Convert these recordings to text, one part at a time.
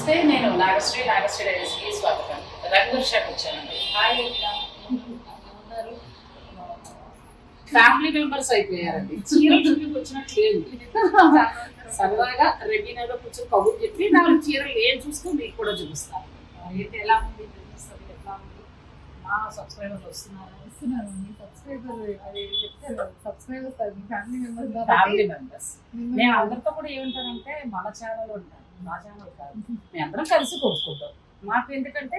నమస్తే, నేను నాగశ్రీ డైరీస్కి స్వాగతం. రంగవర్షాకి వచ్చానండి. హాయ్, ఉన్నారు ఫ్యామిలీ మెంబర్స్ అయిపోయారండి. చీరలు చూపి వచ్చినట్లేదు. సరదాగా రెబీనాలో కూర్చొని కబుర్లు చెప్పి 4 చీరలు ఏం చూస్తూ మీకు కూడా చూపిస్తాను. ఏంటి ఎలా ఉంది, తెలుస్తుంది ఎట్లా ఉంది. మా సబ్స్క్రైబర్లు వస్తున్నారండి. ఫ్యామిలీ మెంబర్స్ నేను అందరితో కూడా ఏమంటానంటే మన ఛానల్ ఉంటాను, మా ఛానల్ కాదు, మేము అందరం కలిసి కొనుక్కుంటాం. మాకు ఎందుకంటే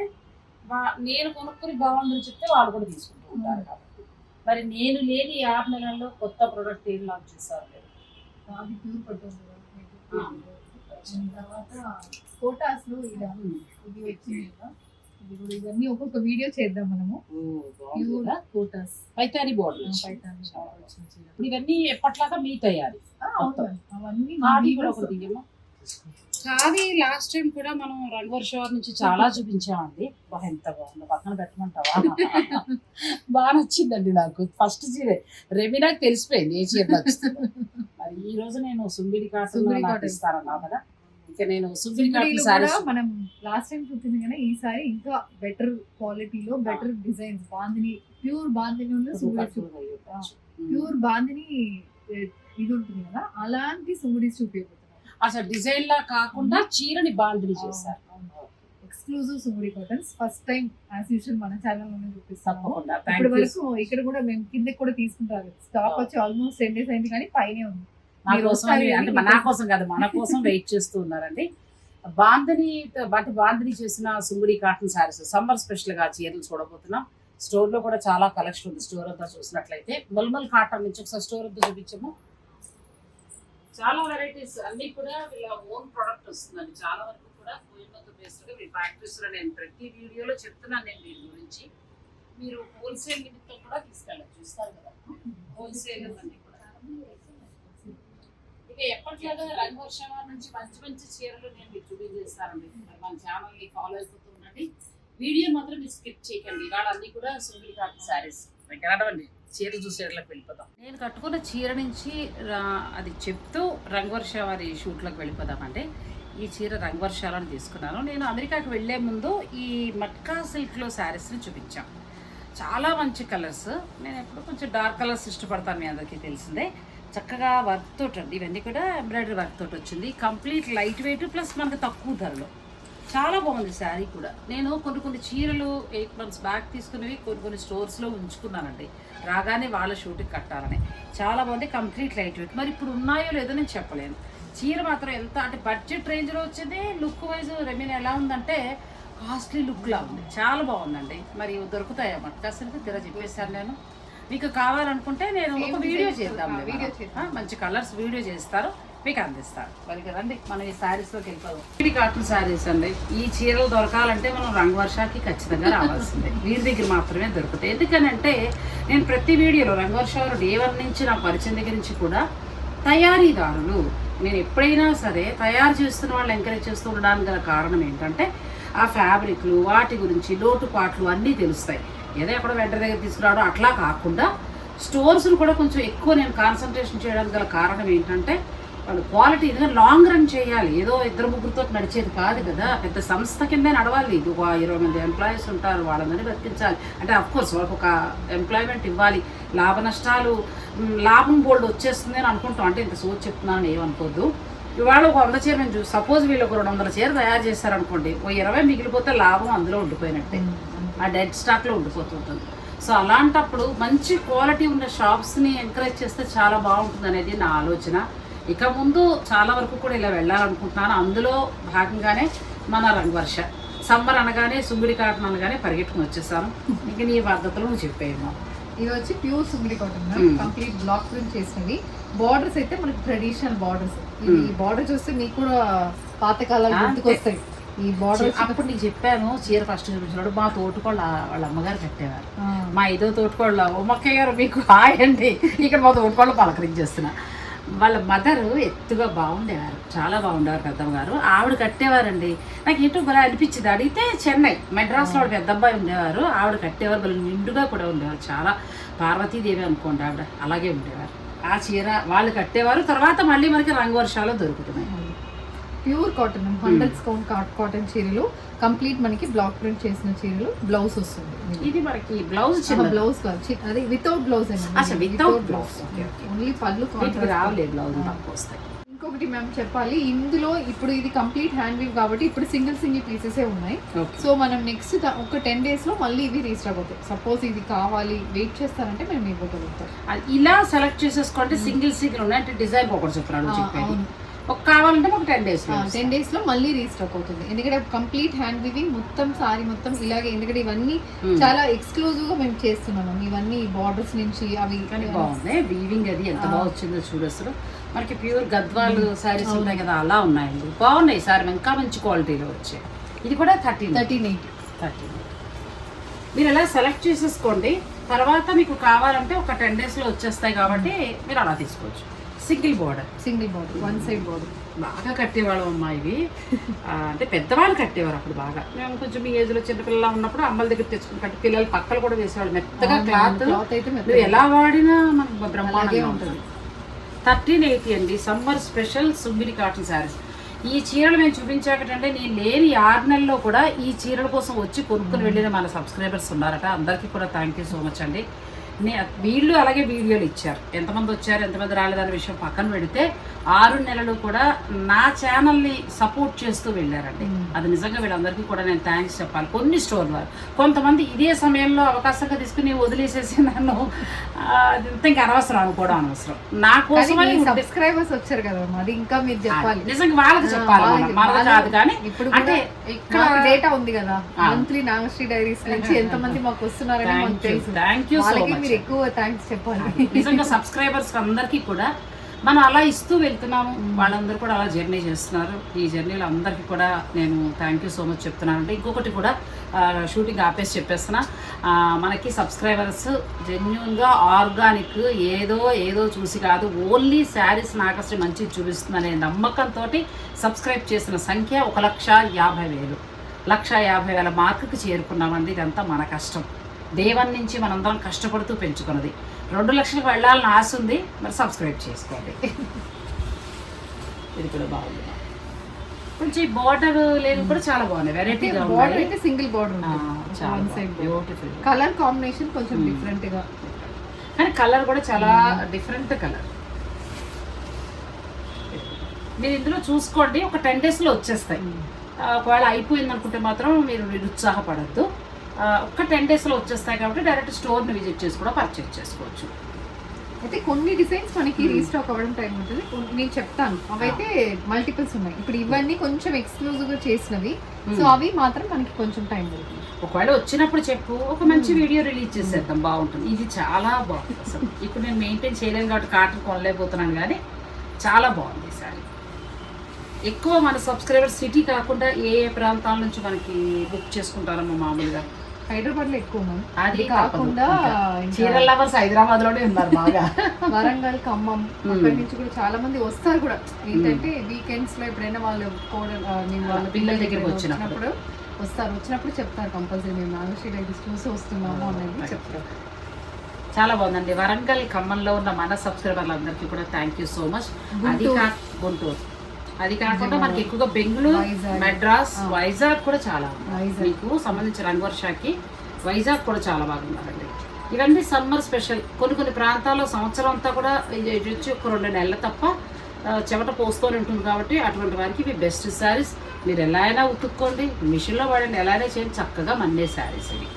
నేను కొనుక్కొని బాగుందని చెప్తే వాళ్ళు కూడా తీసుకుంటూ ఉంటారు. కాబట్టి మరి నేను లేని 6 నెలల్లో కొత్త ప్రోడక్ట్ ఏం లాంచ్ చేస్తారు లేదు. తర్వాత కోటాస్లో ఇది వచ్చింది కదా, ఇవన్నీ ఒక్కొక్క వీడియో చేద్దాం మనము. కోటాస్ పైతాని బోర్డర్ ఇప్పుడు ఇవన్నీ ఎప్పట్లాగా మీ తయారీ అవన్నీ కూడా ఒకటి ఖాదీ. లాస్ట్ టైం కూడా మనం రంగవర్షం నుంచి చాలా చూపించామండి. ఎంత బాగుందో, పక్కన పెట్టమంటావా? బాగా నచ్చిందండి నాకు. ఫస్ట్ చీరే రెమీనాకి తెలిసిపోయింది ఏ చీర నచ్చుతుందో. మరి ఈ రోజు నేను సుంబిడి కాటన్ ఇస్తానన్నా కదా, ఇక నేను సుంబిడి కాటన్ సారీస్ మనం లాస్ట్ టైం చూపించింది కానీ ఈసారి ఇంకా బెటర్ క్వాలిటీలో better designs, bandhani pure bandhani pure bandhani ఇది ఉంటుంది కదా, అలాంటి సుంబిడీస్ చూపించబోతున్నాం. అసలు డిజైన్ లా కాకుండా చీరని బాందిని చేశారు. ఎక్స్క్లూజివ్ సుంబిడి cottons first time as usual మన ఛానల్ లోనే చూపిస్తాం. ఇప్పటి వరకు ఇక్కడ కూడా మేము కిందకి కూడా తీసుకుంటారు. స్టాక్ వచ్చి ఆల్మోస్ట్ 10 days అయింది కానీ పైనే ఉంది. నా కోసం అంటే నా కోసం కాదు, మన కోసం వెయిట్ చేస్తూ ఉన్నారండి. బాందిని చేసిన సుంబిడి కాటన్ శారీస్ సమ్మర్ స్పెషల్ గా చీరలు చూడబోతున్నాం. స్టోర్ లో కూడా చాలా కలెక్షన్ ఉంది. స్టోర్ అంతా చూసినట్లయితే మల్మల్ కాటన్ నుంచి ఒకసారి స్టోర్ అంతా చూపించాము. చాలా వెరైటీస్ అన్ని కూడా వీళ్ళ ఓన్ ప్రోడక్ట్ వస్తుందండి. చాలా వరకు కూడా కోయంబత్తూర్ బేస్డ్ గా వీళ్ళ ఫ్యాక్టరీస్ లో నేను ప్రతి వీడియోలో చెప్తున్నాను నేను దీని గురించి. మీరు హోల్సేల్ నిమిత్తం కూడా తీసుకెళ్ళచ్చు, చూస్తారు కదా హోల్సేల్ అన్ని కూడా. ఇక ఎప్పట్లాగా రంగవర్షం నుంచి మంచి మంచి చీరలు నేను మీకు చూపించేస్తానండి. మన ఛానల్ ని ఫాలో అయిపోతుండండి. వీడియో మాత్రం మీరు స్కిప్ చేయకండి. ఇవాళ అన్ని కూడా సుంబిడి కాటన్ శారీస్ అండి. చీర చూసేట్లోకి వెళ్ళిపోదాం. నేను కట్టుకున్న చీర నుంచి అది చెప్తూ రంగవర్ష వారి షూట్లోకి వెళ్ళిపోదామండి. ఈ చీర రంగవర్షాలను తీసుకున్నాను. నేను అమెరికాకి వెళ్లే ముందు ఈ మట్కా సిల్క్లో శారీస్ని చూపించాను. చాలా మంచి కలర్స్. నేను ఎప్పుడు కొంచెం డార్క్ కలర్స్ ఇష్టపడతాను, మీ అందరికీ తెలిసిందే. చక్కగా వర్క్ తోటి అండి, ఇవన్నీ కూడా ఎంబ్రాయిడరీ వర్క్ తోటి వచ్చింది. కంప్లీట్ లైట్ వెయిట్ ప్లస్ మనకు తక్కువ ధరలో చాలా బాగుంది శారీ కూడా. నేను కొన్ని చీరలు 8 months బ్యాక్ తీసుకునేవి కొన్ని స్టోర్స్లో ఉంచుకున్నానండి, రాగానే వాళ్ళ షూట్కి కట్టాలని. చాలా బాగుంది, కంప్లీట్ లైట్ వెయిట్. మరి ఇప్పుడు ఉన్నాయో లేదో నేను చెప్పలేను. చీర మాత్రం ఎంత అంటే బడ్జెట్ రేంజ్లో వచ్చింది. లుక్ వైజ్ రెమీనా ఎలా ఉందంటే కాస్ట్లీ లుక్లా ఉంది, చాలా బాగుందండి. మరి దొరుకుతాయా మట్కాసరికి తెర చెప్పేశాను నేను. మీకు కావాలనుకుంటే నేను ఒక వీడియో చేద్దాం, మంచి కలర్స్ వీడియో చేస్తారు, మీకు అందిస్తారు. మరి కదండి మనం ఈ శారీస్లోకి వెళ్ళిపోదాం. సుంబిడి కాటన్ శారీస్ అండి. ఈ చీరలు దొరకాలంటే మనం రంగవర్షాకి ఖచ్చితంగా రావాల్సిందే. వీరి దగ్గర మాత్రమే దొరుకుతాయి. ఎందుకనంటే నేను ప్రతి వీడియోలో రంగవర్ష డే 1 నుంచి నా పరిచయం దగ్గర నుంచి కూడా తయారీదారులు, నేను ఎప్పుడైనా సరే తయారు చేస్తున్న వాళ్ళు ఎంకరేజ్ చేస్తూ ఉండడానికి గల కారణం ఏంటంటే ఆ ఫ్యాబ్రిక్లు వాటి గురించి లోటుపాట్లు అన్నీ తెలుస్తాయి. ఏదో ఎక్కడ వెంటనే దగ్గర తీసుకురావడం అట్లా కాకుండా స్టోర్స్ను కూడా కొంచెం ఎక్కువ నేను కాన్సన్ట్రేషన్ చేయడానికి గల కారణం ఏంటంటే వాళ్ళు క్వాలిటీ ఎందుకంటే లాంగ్ రన్ చేయాలి. ఏదో 2-3 నడిచేది కాదు కదా, పెద్ద సంస్థ కింద నడవాలి. ఇది 20 మంది ఎంప్లాయీస్ ఉంటారు, వాళ్ళందరినీ బతికించాలి. అంటే అఫ్కోర్స్ వాళ్ళకి ఒక ఎంప్లాయ్మెంట్ ఇవ్వాలి. లాభ నష్టాలు లాభం బోల్డ్ వచ్చేస్తుంది అని అనుకుంటాం. అంటే ఇంత సోచ్ చెప్తున్నాను ఏమనుకోద్దు. ఇవాళ ఒక 100 చీర నేను సపోజ్ వీళ్ళు ఒక 200 చీర తయారు చేశారనుకోండి, 20 మిగిలిపోతే లాభం అందులో ఉండిపోయినట్టే, ఆ డెడ్ స్టాక్లో ఉండిపోతుంటుంది. సో అలాంటప్పుడు మంచి క్వాలిటీ ఉన్న షాప్స్ని ఎంకరేజ్ చేస్తే చాలా బాగుంటుంది అనేది నా ఆలోచన. ఇక ముందు చాలా వరకు కూడా ఇలా వెళ్ళాలనుకుంటున్నాను. అందులో భాగంగానే మన రంగవర్ష సమ్మర్ అనగానే సుంబిడి కాటన్ అనగానే పరిగెట్టుకుని వచ్చేసాను. ఇంక నీ పద్ధతులు నువ్వు చెప్పేమో. ఇది వచ్చి ప్యూర్ సుంబిడి కాటన్, కంప్లీట్ బ్లాక్ ప్రింట్ చేసినవి. బార్డర్స్ అయితే మనకి ట్రెడిషనల్ బార్డర్స్. ఈ బార్డర్ చూస్తే మీకు కూడా పాతకాలాలు గుర్తుకొస్తాయి. ఈ బార్డర్ అప్పుడు నీకు చెప్పాను చీర ఫస్ట్ చూపించినాడు మా తోటకోళ్ళ వాళ్ళ అమ్మగారు కట్టేవారు. మా 5వ తోటకోళ్ళ ఉమ్మక్కయ్య గారు మీకు హాయ్ అండి. ఇక్కడ మా తోటకోళ్ళు పలకరించేస్తున్నా. వాళ్ళ మదరు ఎత్తుగా బాగుండేవారు, చాలా బాగుండేవారు పెద్దమ్మగారు. ఆవిడ కట్టేవారండి. నాకు ఏంటో భలే అనిపించింది. అడిగితే చెన్నై మెడ్రాస్లో ఆవిడ పెద్ద అబ్బాయి ఉండేవారు, ఆవిడ కట్టేవారు. భలే నిండుగా కూడా ఉండేవారు, చాలా పార్వతీదేవి అనుకోండి ఆవిడ, అలాగే ఉండేవారు. ఆ చీర వాళ్ళు కట్టేవారు. తర్వాత మళ్ళీ మనకి రంగవర్షాలు దొరుకుతున్నాయి. ప్యూర్ కాటన్ 100 కౌంట్ కాటన్ చీరలు కంప్లీట్ మనకి బ్లాక్ ప్రింట్ చేసిన చీరలు బ్లౌజ్ వస్తుంది. ఇది మనకి బ్లౌజ్ బ్లౌజ్ అది without blouse without blouse only పళ్ళు రావలేదు బ్లౌజ్ వస్తాయి. ఇంకొకటి మ్యామ్ చెప్పాలి, ఇందులో ఇప్పుడు ఇది కంప్లీట్ హ్యాండ్ వీవ్ కాబట్టి ఇప్పుడు సింగిల్ పీసెస్ ఉన్నాయి. సో మనం నెక్స్ట్ ఒక 10 days లో మళ్ళీ ఇవి రీస్టాక్ అవుతాయి. సపోజ్ ఇది కావాలి వెయిట్ చేస్తారంటే మేము ఇవ్వగలుగుతాం. ఇలా సెలెక్ట్ చేసేసుకోండి. సింగిల్ ఉన్నాయి అంటే డిజైన్ ఒకటి చెప్పాను చెప్పేది. ఒక కావాలంటే ఒక 10 days లో మళ్ళీ రీస్టాక్ అవుతుంది. ఎందుకంటే కంప్లీట్ హ్యాండ్ వీవింగ్ మొత్తం సారీ మొత్తం ఇలాగే, ఎందుకంటే ఇవన్నీ చాలా ఎక్స్క్లూజివ్ గా మేము చేస్తున్నాము. ఇవన్నీ బార్డర్స్ నుంచి అవి బాగున్నాయి. వీవింగ్ అది ఎంత బాగా వచ్చిందో చూడొచ్చు. మనకి ప్యూర్ గద్వాల్ సారీస్ ఉన్నాయి కదా, అలా ఉన్నాయండి. బాగున్నాయి సారీ, ఇంకా మంచి క్వాలిటీలో వచ్చాయి. ఇది కూడా 1380. మీరు ఎలా సెలెక్ట్ చేసేసుకోండి. తర్వాత మీకు కావాలంటే ఒక 10 days లో వచ్చేస్తాయి కాబట్టి మీరు అలా తీసుకోవచ్చు. Single border one side border బాగా కట్టేవాళ్ళం అమ్మా ఇవి. అంటే పెద్దవాళ్ళు కట్టేవారు అప్పుడు బాగా. మేము కొంచెం మీ ఏజ్ లో చిన్నపిల్లలు ఉన్నప్పుడు అమ్మల దగ్గర తెచ్చుకుని కట్టి పిల్లలు పక్కలు కూడా వేసేవాళ్ళు. మెత్తగా క్లాత్ అయితే ఎలా వాడినా మనకు బ్రహ్మాండంగా ఉంటుంది. 1380 అండి. Summer special sungudi cotton saris. ఈ చీరలు మేము చూపించాకంటే నేను లేని 6 నెలల్లో కూడా ఈ చీరల కోసం వచ్చి కొనుక్కుని వెళ్ళిన మన సబ్స్క్రైబర్స్ ఉన్నారట. అందరికీ కూడా థ్యాంక్ యూ సో మచ్ అండి. వీళ్ళు అలాగే వీడియోలు ఇచ్చారు. ఎంతమంది వచ్చారు ఎంతమంది రాలేదనే విషయం పక్కన పెడితే 6 నెలలు కూడా నా ఛానల్ని సపోర్ట్ చేస్తూ వెళ్ళారండి. అది నిజంగా వీళ్ళందరికీ కూడా నేను థ్యాంక్స్ చెప్పాలి. కొన్ని స్టోర్ వారు కొంతమంది ఇదే సమయంలో అవకాశంగా తీసుకుని వదిలేసేసి నన్ను ఇంకా అనవసరం అనుకోవడం అనవసరం. నా కోసం సబ్స్క్రైబర్స్ వచ్చారు కదా, అది ఇంకా మీరు చెప్పాలి. నిజంగా వాళ్ళకి చెప్పాలి, మనది కాదు. కానీ ఇప్పుడు అంటే డేటా ఉంది కదా, మంత్లీ నాగశ్రీ డైరీస్ నుంచి ఎంతమంది మాకు వస్తున్నారని మనకు తెలుసు. Thank you so much. మీరు ఎక్కువ థ్యాంక్స్ చెప్పాలి. నిజంగా సబ్స్క్రైబర్స్ అందరికీ కూడా మనం అలా ఇస్తూ వెళ్తున్నాము. వాళ్ళందరూ కూడా అలా జర్నీ చేస్తున్నారు. ఈ జర్నీలో అందరికీ కూడా నేను థ్యాంక్ యూ సో మచ్ చెప్తున్నాను. అంటే ఇంకొకటి కూడా షూటింగ్ ఆపేసి చెప్పేస్తున్నా, మనకి సబ్స్క్రైబర్స్ జెన్యూన్గా ఆర్గానిక్ ఏదో చూసి కాదు, ఓన్లీ శారీస్ నాగశ్రీ మంచిగా చూపిస్తుందనే నమ్మకంతో సబ్స్క్రైబ్ చేసిన సంఖ్య 1,50,000. 1,50,000 మార్కుకి చేరుకున్నామండి. ఇదంతా మన కష్టం. దేవన్ నుంచి మనందరం కష్టపడుతూ పెంచుకున్నది. 2 లక్షలకు వెళ్ళాలని ఆశ ఉంది. మరి సబ్స్క్రైబ్ చేసుకోండి. ఇది కూడా బాగుంది. కొంచెం బార్డర్ లేదు కూడా చాలా బాగున్నాయి. వెరైటీగా బార్డర్ అయితే single border beautiful. Colour combination కొంచెం డిఫరెంట్ గా, కానీ కలర్ కూడా చాలా డిఫరెంట్ కలర్. మీరు ఇందులో చూసుకోండి. ఒక 10 days లో వచ్చేస్తాయి. ఒకవేళ అయిపోయింది అనుకుంటే మాత్రం మీరు నిరుత్సాహపడద్దు. ఒక్క 10 days లో వచ్చేస్తాయి కాబట్టి డైరెక్ట్ స్టోర్ని విజిట్ చేసి కూడా పర్చేజ్ చేసుకోవచ్చు. అయితే కొన్ని డిజైన్స్ మనకి రీస్టాక్ అవ్వడం టైం ఉంటుంది. నేను చెప్తాను, అవైతే మల్టిపుల్స్ ఉన్నాయి. ఇప్పుడు ఇవన్నీ కొంచెం ఎక్స్క్లూజివ్ గా చేసినవి, సో అవి మాత్రం మనకి కొంచెం టైం పడుతుంది. ఒకవేళ వచ్చినప్పుడు చెప్పు, ఒక మంచి వీడియో రిలీజ్ చేసేద్దాం, బాగుంటుంది. ఇది చాలా బాగుంది అసలు. ఇప్పుడు నేను మెయింటైన్ చేయలేను కాబట్టి కాటన్ కొనలేకపోతున్నాను, కానీ చాలా బాగుంది సారీ. ఎక్కువ మన సబ్స్క్రైబర్స్ సిటీ కాకుండా ఏ ప్రాంతాల నుంచి మనకి బుక్ చేసుకుంటారమ్మా మామూలుగా? హైదరాబాద్ లో ఎక్కువ ఉన్నాం. అది కాకుండా చీరల లవర్స్ హైదరాబాద్ లోనే ఉన్నారు బాగా. వరంగల్, ఖమ్మం అక్కడి నుంచి కూడా చాలా మంది వస్తారు కూడా. ఏంటంటే వీకెండ్స్ లో ఎప్పుడైనా వాళ్ళ వాళ్ళ పిల్లల దగ్గరికి వచ్చినప్పుడు వస్తారు. వచ్చినప్పుడు చెప్తారు కంపల్సరీ, మేము నాగశ్రీ డైరీస్ చూసి వస్తున్నాము అనేది చెప్తారు. చాలా బాగుందండి. వరంగల్, ఖమ్మంలో ఉన్న మన సబ్స్క్రైబర్లందరికీ కూడా థ్యాంక్ యూ సో మచ్. అది గుంటూరు, అది కాకుండా మనకి ఎక్కువగా బెంగళూరు, మెడ్రాస్, వైజాగ్ కూడా చాలా మీకు సంబంధించిన రంగవర్షాకి వైజాగ్ కూడా చాలా బాగున్నారండి. ఇవన్నీ సమ్మర్ స్పెషల్. కొన్ని ప్రాంతాల్లో సంవత్సరం అంతా కూడా ఇది వచ్చి ఒక 2 నెలలు తప్ప చెమట పోస్తూనే ఉంటుంది కాబట్టి అటువంటి వారికి ఇవి బెస్ట్ శారీస్. మీరు ఎలా అయినా ఉతుక్కోండి, మిషన్లో వాడండి, ఎలా అయినా చేయండి, చక్కగా మన్నే శారీస్ ఇవి.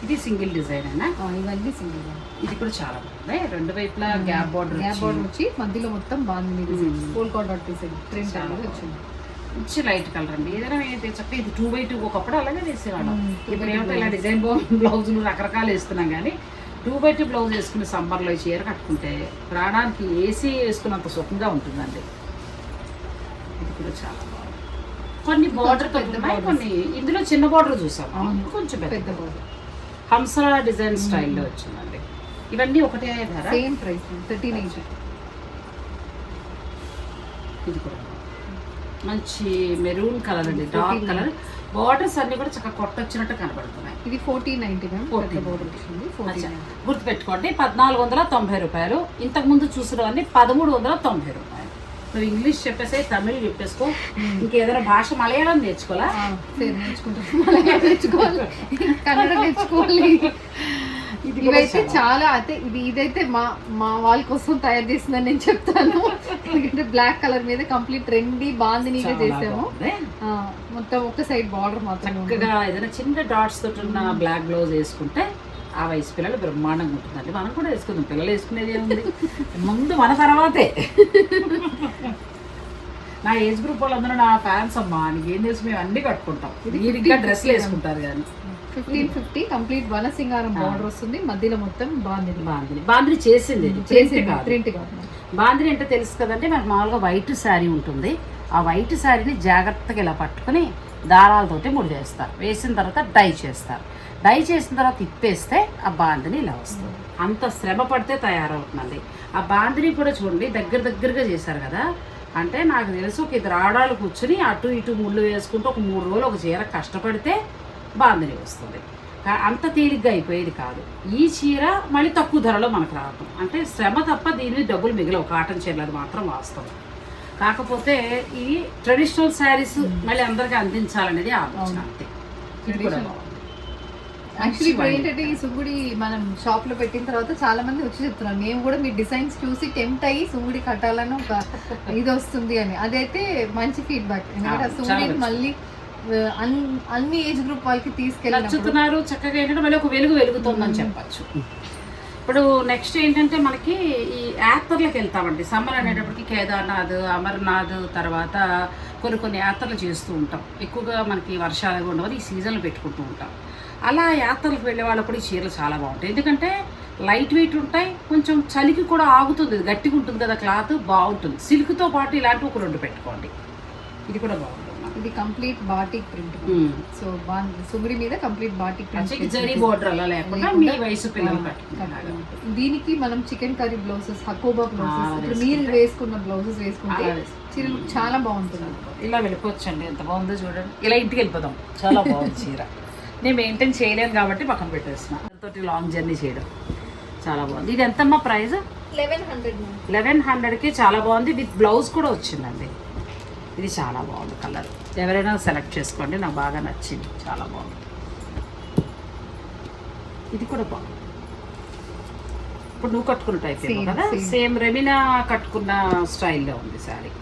ఇది సింగిల్ డిజైన్ అయినా, ఇవన్నీ సింగిల్. ఇది కూడా చాలా బాగుంది. 2 వైపులా గ్యాప్ బార్డర్ వచ్చి మధ్యలో మొత్తం బాగుంది. మంచి లైట్ కలర్ అండి. ఏదైనా చక్కగా ఇది 2x2 ఒకప్పుడు అలాగే వేసేవాళ్ళం. ఇప్పుడు ఏమంటే ఇలా డిజైన్ బ్లౌజులు రకరకాలు వేస్తున్నాం, కానీ 2x2 బ్లౌజ్ వేసుకుని సమ్మర్లో ఈ చీర కట్టుకుంటే ప్రాణానికి ఏసీ వేసుకున్నంత సుఖంగా ఉంటుందండి. ఇది కూడా చాలా బాగుంది. కొన్ని బార్డర్ పెద్దవి, కొన్ని ఇందులో చిన్న బార్డర్ చూసాం, కొంచెం పెద్ద బార్డర్ హంస డిజైన్ స్టైల్లో వచ్చిందండి. ఇవన్నీ ఒకటే ధర, సేమ్ ప్రైస్ 1380. ఇది కూడా మంచి మెరూన్ కలర్ అండి, డార్క్ కలర్. బార్డర్స్ అన్ని కూడా చక్కగా కొట్టొచ్చినట్టు కనబడుతున్నాయి. ఇది 1490. గుర్తుపెట్టుకోండి, 1490 రూపాయలు. ఇంతకు ముందు చూసినవన్నీ 1390 రూపాయలు. నువ్వు ఇంగ్లీష్ చెప్పేసి తమిళ్ చెప్పేసుకో, ఇంకేదైనా భాష మలయాళం నేర్చుకోవాలా? సరే నేర్చుకుంటాం, మలయాళం నేర్చుకోవాలి, కన్నడ నేర్చుకోవాలి. ఇవైతే చాలా అయితే ఇదైతే మా వాళ్ళ కోసం తయారు చేసిందని నేను చెప్తాను. ఎందుకంటే బ్లాక్ కలర్ మీద కంప్లీట్ ట్రెండీ బాందినీగా చేసాము. మొత్తం ఒక సైడ్ బార్డర్ మాత్రం చక్కగా ఏదైనా చిన్న డాట్స్ తోటి ఉన్న బ్లాక్ బ్లౌజ్ వేసుకుంటే ఆ వయసు పిల్లలు బ్రహ్మాండంగా ఉంటుందండి. మనం కూడా వేసుకుందాం, పిల్లలు వేసుకునేది ఏముంది, ముందు మన తర్వాతే. నా ఏజ్ గ్రూప్ వాళ్ళందరూ నా ఫ్యాన్స్ అమ్మా, నీకేం తెలుసు, మేము అన్ని కట్టుకుంటాం. మీరు ఇంకా డ్రెస్లు వేసుకుంటారు కానీ 1550 కంప్లీట్ వనసింగారం బార్డర్ వస్తుంది, మధ్యలో మొత్తం బాందిని చేసింది ప్రింట్ కాదు. బాందిని అంటే తెలుసు కదండి, మనకు మామూలుగా వైట్ శారీ ఉంటుంది. ఆ వైట్ శారీని జాగ్రత్తగా ఇలా పట్టుకుని దారాలతోటి ముడి వేస్తారు. వేసిన తర్వాత డై చేస్తారు. డై చేసిన తర్వాత తిప్పేస్తే ఆ బాందిని ఇలా వస్తుంది. అంత శ్రమ పడితే తయారవుతుందండి. ఆ బాందిని కూడా చూడండి దగ్గరగా చేశారు కదా. అంటే నాకు తెలుసు ఒక 2 ఆడాలు కూర్చుని అటు ఇటు ముళ్ళు వేసుకుంటూ ఒక 3 రోజులు ఒక చీర కష్టపడితే బాందిని వస్తుంది. అంత తేలిగ్గా అయిపోయేది కాదు. ఈ చీర మళ్ళీ తక్కువ ధరలో మనకు రావటం అంటే శ్రమ తప్ప దీని మీద డబ్బులు మిగిలవు. కాటన్ చీరలు అది మాత్రం వాస్తవం. కాకపోతే ఈ ట్రెడిషనల్ శారీస్ మళ్ళీ అందరికీ అందించాలనేది ఆలోచన అంతే. ఇది కూడా యాక్చువల్లీ ఇప్పుడు ఏంటంటే ఈ సుంగుడి మనం షాప్ లో పెట్టిన తర్వాత చాలా మంది వచ్చి చెప్తున్నారు, మేము కూడా మీ డిజైన్స్ చూసి టెంప్ట్ అయ్యి సుంగుడి కట్టాలని ఒక ఇది వస్తుంది అని. అదైతే మంచి ఫీడ్బ్యాక్. ఎందుకంటే ఆ సుంగుడిని మళ్ళీ అన్ని ఏజ్ గ్రూప్ వాళ్ళకి తీసుకెళ్ళి చక్కగా ఏంటంటే మళ్ళీ ఒక వెలుగుతుందని చెప్పచ్చు. ఇప్పుడు నెక్స్ట్ ఏంటంటే మనకి ఈ యాత్రలకు వెళ్తామండి. సమ్మర్ అనేటప్పటికి కేదార్నాథ్, అమర్నాథ్, తర్వాత కొన్ని యాత్రలు చేస్తూ ఉంటాం. ఎక్కువగా మనకి వర్షాలు ఉండవని ఈ సీజన్లు పెట్టుకుంటూ ఉంటాం. అలా యాత్రలకు వెళ్ళే వాళ్ళకు కూడా ఈ చీరలు చాలా బాగుంటాయి. ఎందుకంటే లైట్ వెయిట్ ఉంటాయి, కొంచెం చలికి కూడా ఆగుతుంది, గట్టిగా ఉంటుంది కదా, క్లాత్ బాగుంటుంది. సిల్క్తో పాటు ఇలాంటివి ఒక 2 పెట్టుకోండి. ఇది కూడా బాగుంటుంది. ఇది కంప్లీట్ బాటిక్ ప్రింట్. సో సుగుడి మీద complete batik print, zari border అలా లేకుండా మీ వయసు పిల్లలు కట్టుకుంటారు. దీనికి మనం chicken curry blouses, Hakoba blouses, ఇప్పుడు మీరు వేసుకున్న బ్లౌజెస్ వేసుకుంటే చీరలు చాలా బాగుంటుంది. ఇలా వెళ్ళిపోవచ్చండి. ఎంత బాగుందో చూడండి. ఇలా ఇంటికి వెళ్ళిపోదాం. చాలా బాగుంది చీర. నేను మెయింటైన్ చేయలేను కాబట్టి పక్కన పెట్టేస్తున్నాను. తోటి లాంగ్ జర్నీ చేయడం చాలా బాగుంది. ఇది ఎంతమ్మా ప్రైస్? 1100కి చాలా బాగుంది. విత్ బ్లౌజ్ కూడా వచ్చిందండి. ఇది చాలా బాగుంది కలర్. ఎవరైనా సెలెక్ట్ చేసుకోండి, నాకు బాగా నచ్చింది, చాలా బాగుంది. ఇది కూడా బాగుంది. ఇప్పుడు నువ్వు కట్టుకున్న టైప్ ఏమో కదా, సేమ్ రెమినా కట్టుకున్న స్టైల్లో ఉంది శారీ.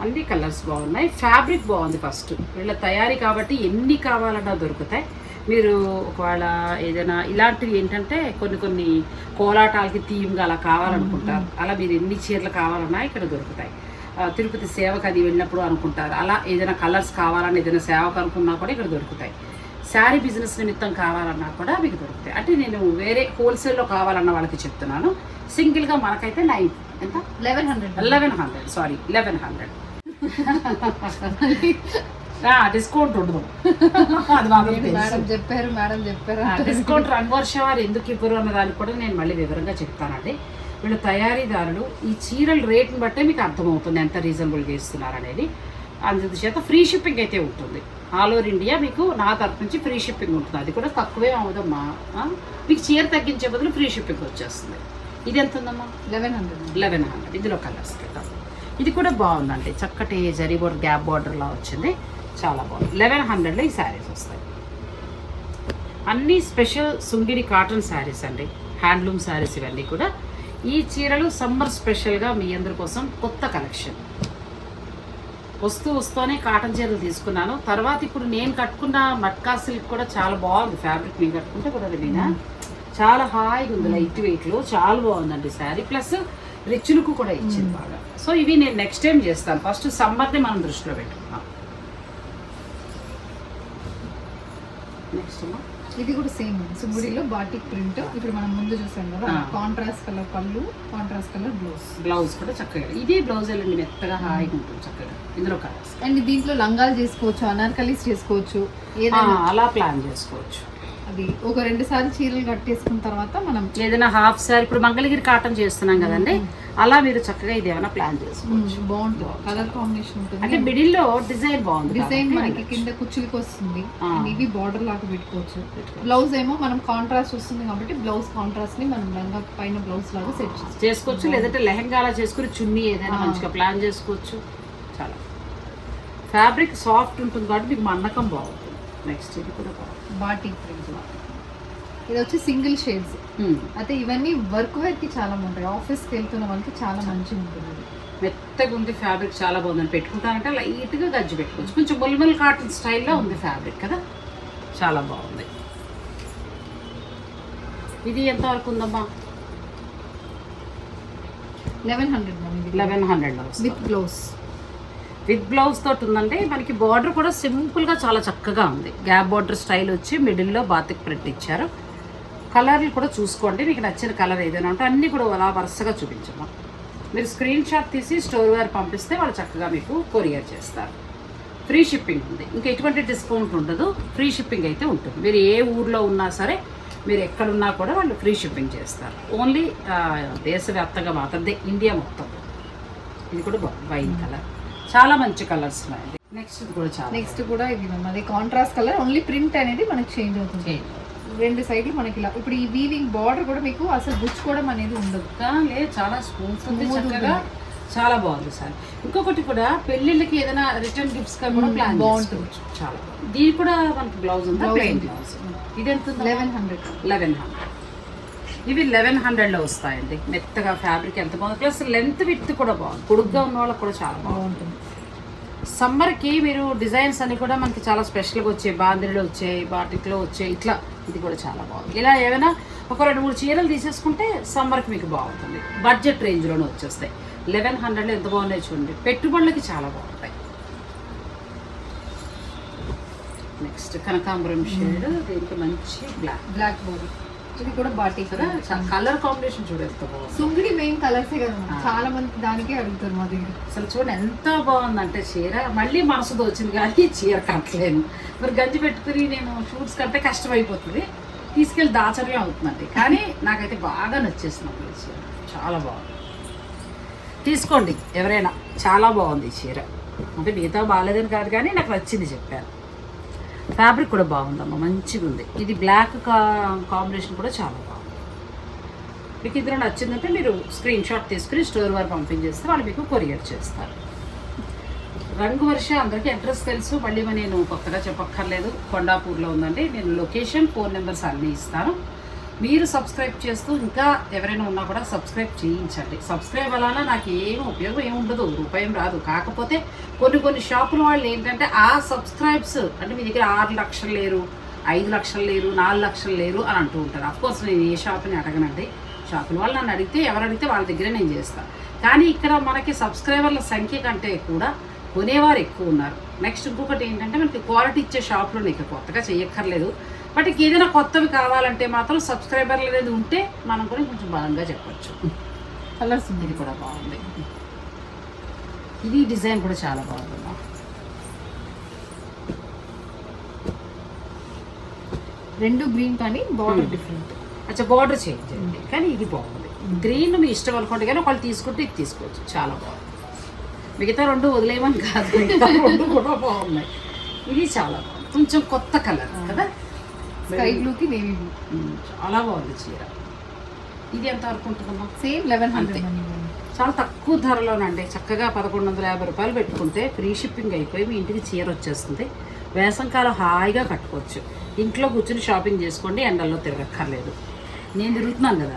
అన్ని కలర్స్ బాగున్నాయి. ఫ్యాబ్రిక్ బాగుంది. ఫస్ట్ వీళ్ళ తయారీ కాబట్టి ఎన్ని కావాలన్నా దొరుకుతాయి. మీరు ఒకవేళ ఏదైనా ఇలాంటివి ఏంటంటే కొన్ని కోలాటాలకి థీమ్గా అలా కావాలనుకుంటారు. అలా మీరు ఎన్ని చీరలు కావాలన్నా ఇక్కడ దొరుకుతాయి. తిరుపతి సేవకు అది వెళ్ళినప్పుడు అనుకుంటారు, అలా ఏదైనా కలర్స్ కావాలని ఏదైనా సేవకు అనుకున్నా కూడా ఇక్కడ దొరుకుతాయి. శారీ బిజినెస్ నిమిత్తం కావాలన్నా కూడా మీకు దొరుకుతాయి. అంటే నేను వేరే హోల్సేల్లో కావాలన్న వాళ్ళకి చెప్తున్నాను. సింగిల్గా మనకైతే 1100 సారీ 1100 డిస్కౌంట్ ఉండదు. అది మేడం చెప్పారు. డిస్కౌంట్ రంగవర్ష వారు ఎందుకు ఇవ్వరు అన్న దానికి కూడా నేను మళ్ళీ వివరంగా చెప్తానండి. వీళ్ళు తయారీదారులు ఈ చీరల రేట్ని బట్టే మీకు అర్థమవుతుంది ఎంత రీజనబుల్గా ఇస్తున్నారు అనేది. అందుచేత ఫ్రీ షిప్పింగ్ అయితే ఉంటుంది. ఆల్ ఓవర్ ఇండియా మీకు నా తరఫు నుంచి ఫ్రీ షిప్పింగ్ ఉంటుంది. అది కూడా తక్కువే అవుదమ్మా. మీకు చీర తగ్గించే బదులు ఫ్రీ షిప్పింగ్ వచ్చేస్తుంది. ఇది ఎంత ఉందమ్మా? 1100. ఇందులో కలర్స్ పెట్టాం. ఇది కూడా బాగుందండి. చక్కటి జరీ బోర్డర్, గ్యాప్ బోర్డర్లా వచ్చింది, చాలా బాగుంది. 1100లో ఈ శారీస్ వస్తాయి. అన్నీ స్పెషల్ సుంగిడి కాటన్ శారీస్ అండి, హ్యాండ్లూమ్ శారీస్ ఇవన్నీ కూడా. ఈ చీరలు సమ్మర్ స్పెషల్గా మీ అందరి కోసం కొత్త కలెక్షన్. వస్తూనే కాటన్ చీరలు తీసుకున్నాను. తర్వాత ఇప్పుడు నేను కట్టుకున్న మట్కా సిల్క్ కూడా చాలా బాగుంది. ఫ్యాబ్రిక్ నేను కట్టుకుంటే కూడా నేను చాలా హాయిగా ఉంది, లైట్ వెయిట్లో చాలా బాగుందండి శారీ. ప్లస్ రిచ్ లుక్ కూడా ఇచ్చింది బాగా. సో ఇవి నేను నెక్స్ట్ టైం చేస్తాను. ఫస్ట్ సమ్మర్ని మనం దృష్టిలో పెట్టుకున్నాం. నెక్స్ట్ ఇది కూడా సేమ్ సుగుడిలో బాటిక్ ప్రింట్. ఇప్పుడు మనం ముందు చూసాం కదా, కాంట్రాస్ట్ కలర్ పళ్ళు, కాంట్రాస్ట్ కలర్ బ్లౌజ్ కూడా చక్కగా. ఇదే బ్లౌజ్ వెళ్ళండి, మెత్తగా హాయిగా ఉంటుంది చక్కగా. ఇందులో కలర్స్ అండ్ దీంట్లో లంగాలు చేసుకోవచ్చు, అనార్కలీస్ చేసుకోవచ్చు, అలా ప్లాన్ చేసుకోవచ్చు. అది ఒక 2 సార్లు చీరలు కట్టేసుకున్న తర్వాత మనం ఏదైనా హాఫ్ సారీ ఇప్పుడు మంగళగిరి కాటన్ చేస్తున్నాం కదండి, అలా మీరు చక్కగా ఇది ఏమైనా ప్లాన్ చేసుకోవచ్చు. బాగుంటుంది, కలర్ కాంబినేషన్ అంటే ఉంటుంది. మిడిల్ లో డిజైన్ బాగుంది, డిజైన్ మనకి కింద కుచ్చులకి వస్తుంది, and ఇవి బార్డర్ లాగా పెట్టుకోవచ్చు. బ్లౌజ్ ఏమో మనం కాంట్రాస్ట్ వస్తుంది కాబట్టి బ్లౌజ్ కాంట్రాస్ట్ ని మనం లంగా పైన బ్లౌజ్ లాగా సెట్ చేసుకోవచ్చు, లేదంటే లెహంగాలా చేసుకుని చున్నీ ఏదైనా మంచిగా ప్లాన్ చేసుకోవచ్చు. చాలా ఫ్యాబ్రిక్ సాఫ్ట్ ఉంటుంది కాబట్టి మీకు మన్నకం బాగుంటుంది. నెక్స్ట్ ఇది కూడా బాగుంది, బాటిక్ ప్రింట్. ఇది వచ్చి సింగిల్ షేడ్స్. అయితే ఇవన్నీ వర్క్ వేర్ కి చాలా బాగుంటాయి, ఆఫీస్కి వెళ్తున్న వాళ్ళకి చాలా మంచిగా ఉంటుంది. మెత్తగా ఉంది ఫ్యాబ్రిక్, చాలా బాగుంది. పెట్టుకుంటానంటే లైట్గా గజ్జి పెట్టుకోవచ్చు. కొంచెం ముల్మల్ కాటన్ స్టైల్లో ఉంది ఫ్యాబ్రిక్ కదా, చాలా బాగుంది. ఇది ఎంత వరకు ఉందమ్మా? 1100 1100 విత్ బ్లౌజ్. విత్ బ్లౌజ్ తోటి ఉందంటే మనకి బార్డర్ కూడా సింపుల్గా చాలా చక్కగా ఉంది. గ్యాప్ బార్డర్ స్టైల్ వచ్చి మిడిల్లో బాతిక్ ప్రింట్ ఇచ్చారు. కలర్లు కూడా చూసుకోండి, మీకు నచ్చిన కలర్ ఏదైనా ఉంటే అన్నీ కూడా అలా వరుసగా చూపించమ్మా. మీరు స్క్రీన్ షాట్ తీసి స్టోర్ వారు పంపిస్తే వాళ్ళు చక్కగా మీకు కొరియర్ చేస్తారు. ఫ్రీ షిప్పింగ్ ఉంది, ఇంకా ఎటువంటి డిస్కౌంట్ ఉండదు, ఫ్రీ షిప్పింగ్ అయితే ఉంటుంది. మీరు ఏ ఊర్లో ఉన్నా సరే, మీరు ఎక్కడున్నా కూడా వాళ్ళు ఫ్రీ షిప్పింగ్ చేస్తారు. ఓన్లీ దేశవ్యాప్తంగా మాత్రం, ఇండియా మొత్తం. ఇది కూడా వైన్ కలర్, చాలా మంచి కలర్స్ ఉన్నాయి. నెక్స్ట్ కూడా చాలా, నెక్స్ట్ కూడా ఇది అది కాంట్రాస్ట్ కలర్, ఓన్లీ ప్రింట్ అనేది మనకి చేంజ్ అవుతుంది. 2 సైడ్లు మనకి ఇలా. ఇప్పుడు ఈ వీవింగ్ బార్డర్ కూడా మీకు అసలు గుచ్చుకోవడం అనేది ఉండదు, లేదు చాలా స్మూత్ ఉంది, చక్కగా చాలా బాగుంది సార్. ఇంకొకటి కూడా పెళ్ళిళ్ళకి ఏదైనా రిటర్న్ గిఫ్ట్స్ గా కూడా ప్లాన్ బాగుంటుంది, చాలా దీని కూడా మనకి బ్లౌజ్ ఉంది, ప్లెయిన్ బ్లౌజ్. ఇది ఎంత? 1100. ఇవి 1100లో వస్తాయండి. మెత్తగా ఫ్యాబ్రిక్ ఎంత బాగుంది, ప్లస్ లెంత్ విత్ కూడా బాగుంది. పొడుగ్గా ఉన్న వాళ్ళకి కూడా చాలా బాగుంటుంది. సమ్మర్కి మీరు డిజైన్స్ అన్ని కూడా మనకి చాలా స్పెషల్గా వచ్చాయి, బాందిలో వచ్చాయి, బాటిక్లో వచ్చాయి, ఇట్లా. ఇది కూడా చాలా బాగుంది. ఇలా ఏమైనా ఒక 2-3 చీరలు తీసేసుకుంటే సమ్మర్కి మీకు బాగుంటుంది. బడ్జెట్ రేంజ్లోనే వచ్చేస్తాయి. 1100లో ఎంత బాగున్నాయి చూడండి, పెట్టుబడులకి చాలా బాగుంటాయి. నెక్స్ట్ కనకాంబరం షేడ్, దీనికి మంచి బ్లాక్ బాడీ. ఇది కూడా బాటిక్ కదా, కలర్ కాంబినేషన్ చూడేస్తా బాగుంది. సుంగిడి మెయిన్ కలర్సే కదా, చాలా మంది దానికే అడుగుతారు మా దగ్గర. అసలు చూడండి ఎంత బాగుందంటే చీర. మళ్ళీ మనసు దోచింది కానీ చీర కట్టలేను. మరి గంజి పెట్టుకుని నేను షూట్స్ కంటే కష్టమైపోతుంది, తీసుకెళ్ళి దాచడమే అవుతుందండి. కానీ నాకైతే బాగా నచ్చేసినప్పుడు ఈ చీర, చాలా బాగుంది. తీసుకోండి ఎవరైనా, చాలా బాగుంది ఈ చీర. అంటే మిగతా బాగాలేదని కాదు కానీ నాకు నచ్చింది చెప్పాను. ఫ్యాబ్రిక్ కూడా బాగుందమ్మా, మంచిగా ఉంది. ఇది బ్లాక్ కాంబినేషన్ కూడా చాలా బాగుంది. మీకు ఇందులో నచ్చిందంటే మీరు స్క్రీన్ షాట్ తీసుకుని స్టోర్ వారు పంపించేస్తే వాళ్ళు మీకు కొరియర్ చేస్తారు. రంగు వర్ష అందరికీ అడ్రస్ తెలుసు, మళ్ళీ నేను కొత్తగా చెప్పక్కర్లేదు. కొండాపూర్లో ఉందండి. నేను లొకేషన్, ఫోన్ నెంబర్స్ అన్నీ ఇస్తాను. మీరు సబ్స్క్రైబ్ చేస్తూ ఇంకా ఎవరైనా ఉన్నా కూడా సబ్స్క్రైబ్ చేయించండి. సబ్స్క్రైబ్ వలన నాకు ఏం ఉపయోగం ఏముండదు, రూపాయి రాదు. కాకపోతే కొన్ని షాపుల వాళ్ళు ఏంటంటే ఆ సబ్స్క్రైబ్స్ అంటే మీ దగ్గర 6 లక్షలు లేరు, 5 లక్షలు లేరు, 4 లక్షలు లేరు అని అంటూ ఉంటారు. అఫ్కోర్స్ నేను ఏ షాప్ని అడగనండి, షాపుల వాళ్ళు నన్ను అడిగితే ఎవరు అడిగితే వాళ్ళ దగ్గరే నేను చేస్తాను. కానీ ఇక్కడ మనకి సబ్స్క్రైబర్ల సంఖ్య కంటే కూడా కొనేవారు ఎక్కువ ఉన్నారు. నెక్స్ట్ ఇంకొకటి ఏంటంటే మనకి క్వాలిటీ ఇచ్చే షాపులో ఇక కొత్తగా చేయక్కర్లేదు. బట్ ఏదైనా కొత్తవి కావాలంటే మాత్రం సబ్స్క్రైబర్లు అనేది ఉంటే మనం కూడా కొంచెం బలంగా చెప్పచ్చు. కలర్స్ ఇది కూడా బాగుంది. ఇది డిజైన్ కూడా చాలా బాగుంది. 2 గ్రీన్ కానీ బార్డర్ డిఫరెంట్. అచ్చా బార్డర్ చేంజ్ అయింది కానీ ఇది బాగుంది. గ్రీన్ మీ ఇష్టం అనుకోండి కానీ ఒకళ్ళు తీసుకుంటే ఇది తీసుకోవచ్చు, చాలా బాగుంది. మిగతా 2 వదిలేయమని కాదు, మిగతా 2 కూడా బాగున్నాయి. ఇది చాలా బాగుంది, కొంచెం కొత్త కలర్ కదా, స్కై బ్లూకి నేవీ బ్లూ. చాలా బాగుంది చీర. ఇది ఎంత వరకు ఉంటుందమ్మా? సేమ్ 1100. చాలా తక్కువ ధరలోనండి. చక్కగా 1150 రూపాయలు పెట్టుకుంటే ఫ్రీ షిప్పింగ్ అయిపోయి మీ ఇంటికి చీర వచ్చేస్తుంది. వేసంకాలం హాయిగా కట్టుకోవచ్చు. ఇంట్లో కూర్చొని షాపింగ్ చేసుకోండి, ఎండల్లో తిరగక్కర్లేదు. నేను తిరుగుతున్నాను కదా.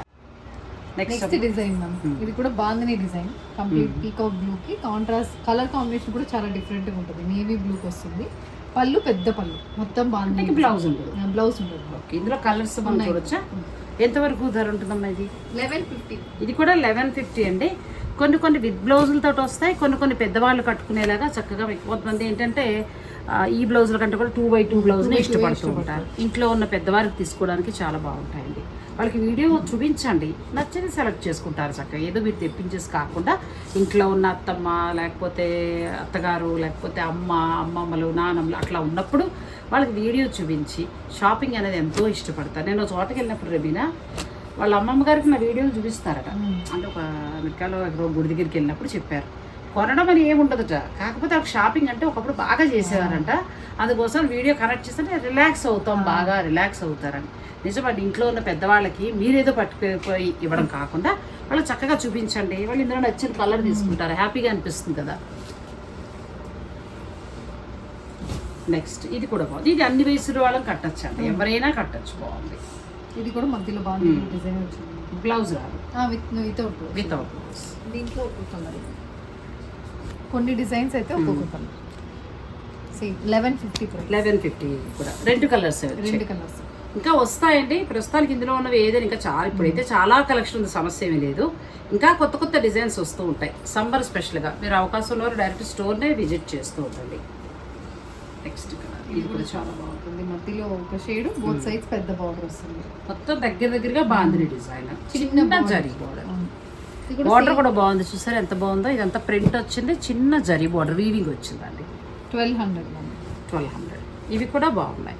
నెక్స్ట్ డిజైన్ ఇది కూడా bandhani design, complete peacock blue కి కాంట్రాస్ట్ కలర్ కాంబినేషన్ కూడా చాలా డిఫరెంట్ గా ఉంటుంది. నేవీ బ్లూకి వస్తుంది, పళ్ళు పెద్ద పళ్ళు, మొత్తం బాందిని. బ్లౌజ్ ఉంటుంది, బ్లౌజ్ ఉంటుంది. ఓకే, ఇందులో కలర్స్ మనం చూడొచ్చా? ఎంతవరకు ధర ఉంటుందమ్మా ఇది? 1150. ఇది కూడా 1150 అండి. కొన్ని విత్ బ్లౌజులతో వస్తాయి, కొన్ని పెద్దవాళ్ళు కట్టుకునేలాగా చక్కగా. కొంతమంది ఏంటంటే ఈ బ్లౌజుల కంటే కూడా 2x2 బ్లౌజ్ని ఇష్టపడుతూ ఉంటారు. ఇంట్లో ఉన్న పెద్దవారికి తీసుకోవడానికి చాలా బాగుంటాయండి. వాళ్ళకి వీడియో చూపించండి, నచ్చింది సెలెక్ట్ చేసుకుంటారు చక్కగా. ఏదో మీరు తెప్పించేసి కాకుండా ఇంట్లో ఉన్న అత్తమ్మ లేకపోతే అత్తగారు లేకపోతే అమ్మమ్మలు నాన్నమ్మలు అట్లా ఉన్నప్పుడు వాళ్ళకి వీడియో చూపించి షాపింగ్ అనేది ఎంతో ఇష్టపడతారు. నేను చోటకి వెళ్ళినప్పుడు రబీనా వాళ్ళ అమ్మమ్మ గారికి నా వీడియోలు చూపిస్తారట. అంటే ఒక అమెరికాలో గుడి దగ్గరికి వెళ్ళినప్పుడు చెప్పారు, కొనడం అని ఏముండదుట, కాకపోతే వాళ్ళకి షాపింగ్ అంటే ఒకప్పుడు బాగా చేసేవారంట. అందుకోసం వీడియో కనెక్ట్ చేస్తే రిలాక్స్ అవుతాం, బాగా రిలాక్స్ అవుతారని. నిజమండి, ఇంట్లో ఉన్న పెద్దవాళ్ళకి మీరేదో పట్టుకుపోయి ఇవ్వడం కాకుండా వాళ్ళు చక్కగా చూపించండి, వాళ్ళు ఇందులో నచ్చిన కలర్ తీసుకుంటారు, హ్యాపీగా అనిపిస్తుంది కదా. నెక్స్ట్ ఇది కూడా బాగుంది, ఇది అన్ని వయసుల వాళ్ళని కట్టచ్చు అండి, ఎవరైనా కట్టచ్చు, బాగుంది. ఇది కూడా మధ్యలో బాగుంది డిజైన్ వచ్చింది. బ్లౌజ్ రాదు, వితౌట్ బ్లౌజ్. దీంట్లో ఒక్కొక్క కలర్, కొన్ని డిజైన్స్ అయితే ఒక్కొక్క కలర్. 1150 కూడా 2 కలర్స్, 2 కలర్స్ ఇంకా వస్తాయండి. ప్రస్తుతానికి ఇందులో ఉన్నవి ఏదైనా ఇంకా చాలా, ఇప్పుడైతే చాలా కలెక్షన్ ఉంది, సమస్య ఏమీ లేదు. ఇంకా కొత్త కొత్త డిజైన్స్ వస్తూ ఉంటాయి. సమ్మర్ స్పెషల్గా మీరు అవకాశం ఉన్నవారు డైరెక్ట్ స్టోర్నే విజిట్ చేస్తూ ఉండండి. నెక్స్ట్ ఇది కూడా చాలా బాగుంటుంది, మధ్యలో ఒక షేడ్, బోత్ సైడ్స్ పెద్ద బార్డర్ వస్తుంది. మొత్తం దగ్గరగా బాందిని డిజైన్, చిన్న జరీ బార్డర్. బార్డర్ కూడా బాగుంది, చూసారు ఎంత బాగుందో. ఇదంతా ప్రింట్ వచ్చింది, చిన్న జరీ బార్డర్ వీవింగ్ వచ్చిందండి. 1200. ఇవి కూడా బాగున్నాయి,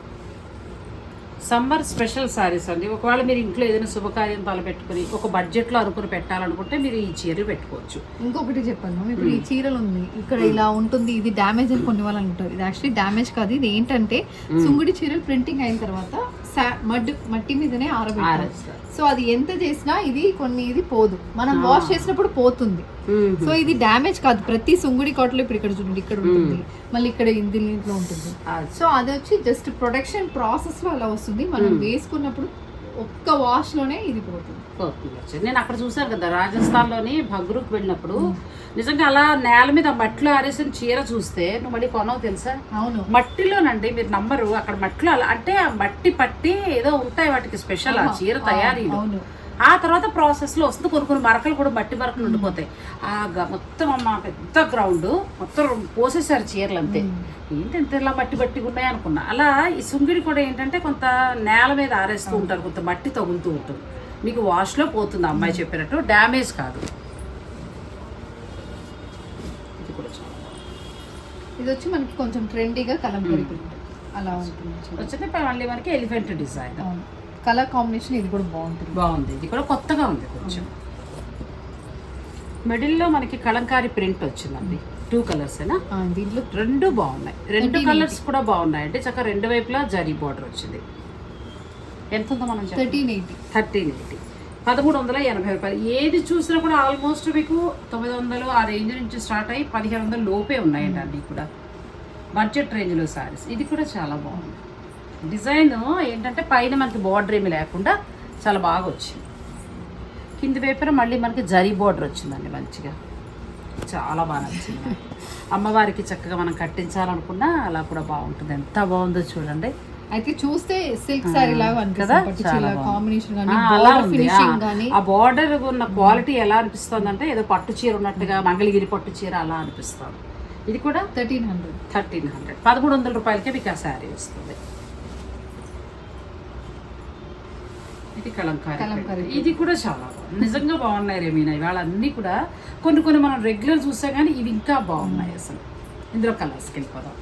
సమ్మర్ స్పెషల్ శారీస్ అండి. ఒకవేళ మీరు ఇంట్లో ఏదైనా శుభకార్యం తలపెట్టుకుని ఒక బడ్జెట్లో అనుకుని పెట్టాలనుకుంటే మీరు ఈ చీరలు పెట్టుకోవచ్చు. ఇంకొకటి చెప్పాను, ఇప్పుడు ఈ చీరలు ఉంది ఇక్కడ ఇలా ఉంటుంది, ఇది డ్యామేజ్ అని కొన్ని వాళ్ళు అంటారు. ఇది యాక్చువల్లీ డ్యామేజ్ కాదు, ఇది ఏంటంటే సుంగుడి చీరలు ప్రింటింగ్ అయిన తర్వాత మట్టి మీదనే ఆరబెట్టారు. సో అది ఎంత చేసినా ఇది పోదు, మనం వాష్ చేసినప్పుడు పోతుంది. సో ఇది డ్యామేజ్ కాదు, ప్రతి సుంగుడి కోటలో ఇప్పుడు ఇక్కడ చూడండి, ఇక్కడ ఉంటుంది, మళ్ళీ ఇక్కడ ఇంట్లో ఉంటుంది. సో అది వచ్చి జస్ట్ ప్రొడక్షన్ ప్రాసెస్ లో అలా వస్తుంది, మనం వేసుకున్నప్పుడు ఒక్క వాష్ లోనే ఇది పోతుంది. నేను అక్కడ చూసాను కదా రాజస్థాన్లోని భగ్రూకి వెళ్ళినప్పుడు, నిజంగా అలా నేల మీద మట్టిలో ఆరేసిన చీర చూస్తే నువ్వు మళ్ళీ కొనవు తెలుసా. అవును, మట్టిలోనండి, మీరు నమ్మరు, అక్కడ మట్టిలో అలా అంటే ఆ మట్టి పట్టి ఏదో ఉంటాయి వాటికి స్పెషల్ ఆ చీర తయారీలో. ఆ తర్వాత ప్రాసెస్లో వస్తుంది, కొన్ని మరకలు కూడా మట్టి మరకలు ఉండిపోతాయి. మొత్తం అమ్మ పెద్ద గ్రౌండ్ మొత్తం పోసేసారు చీరలు అంతే. ఏంటంటే ఇలా మట్టి ఉన్నాయి అనుకున్నా. అలా ఈ సుంగిడి కూడా ఏంటంటే కొంత నేల మీద ఆరేస్తూ ఉంటారు, కొంత మట్టి తగులుతూ ఉంటుంది, మీకు వాష్లో పోతుంది. అమ్మాయి చెప్పినట్టు డ్యామేజ్ కాదు. ఇది కూడా చాలా ఇది వచ్చి మనకి కొంచెం ట్రెండీగా కలంకారీ అలా ఉంటుంది. వచ్చింది మళ్ళీ మనకి ఎలిఫెంట్ డిజైన్ కలర్ కాంబినేషన్, ఇది కూడా బాగుంది. ఇది కూడా కొత్తగా ఉంది కొంచెం. మిడిల్లో మనకి కలంకారీ ప్రింట్ వచ్చిందండి, 2 కలర్స్ అయినా దీంట్లో 2 బాగున్నాయి, 2 కలర్స్ కూడా బాగున్నాయి. అంటే చక్కగా 2 వైపులా జరీ బార్డర్ వచ్చింది. ఎంత ఉందో మనం 1380 1380 రూపాయలు. ఏది చూసినా కూడా ఆల్మోస్ట్ మీకు 900 ఆ రేంజ్ నుంచి స్టార్ట్ అయ్యి 1500 లోపే ఉన్నాయండి అన్నీ కూడా, బడ్జెట్ రేంజ్లో శారీస్. ఇది కూడా చాలా బాగుంది. డిజైన్ ఏంటంటే పైన మనకి బార్డర్ ఏమి లేకుండా చాలా బాగా వచ్చింది. కింది వైపున మళ్ళీ మనకి జరీ బార్డర్ వచ్చిందండి, మంచిగా చాలా బాగా నచ్చింది. అమ్మవారికి చక్కగా మనం కట్టించాలనుకున్నా అలా కూడా బాగుంటుంది. ఎంత బాగుందో చూడండి. అయితే చూస్తే సిల్క్ సారీ లాగా అనిపిస్తుంది, కాంబినేషన్ గానీ అలా ఉంది. ఆ బార్డర్ ఉన్న క్వాలిటీ ఎలా అనిపిస్తుంది అంటే ఏదో పట్టు చీర ఉన్నట్టుగా, మంగళగిరి పట్టు చీర అలా అనిపిస్తుంది. ఇది కూడా 1300 1100 రూపాయలకే మీకు ఆ శారీ వస్తుంది. ఇది కలంకారీ. ఇది కూడా చాలా బాగుంది, నిజంగా బాగున్నాయి రేమీనా. ఇవాళ అన్నీ కూడా కొన్ని మనం రెగ్యులర్ చూసాం కానీ ఇవి ఇంకా బాగున్నాయి. అసలు ఇందులో కలర్స్కి వెళ్ళిపోదాం.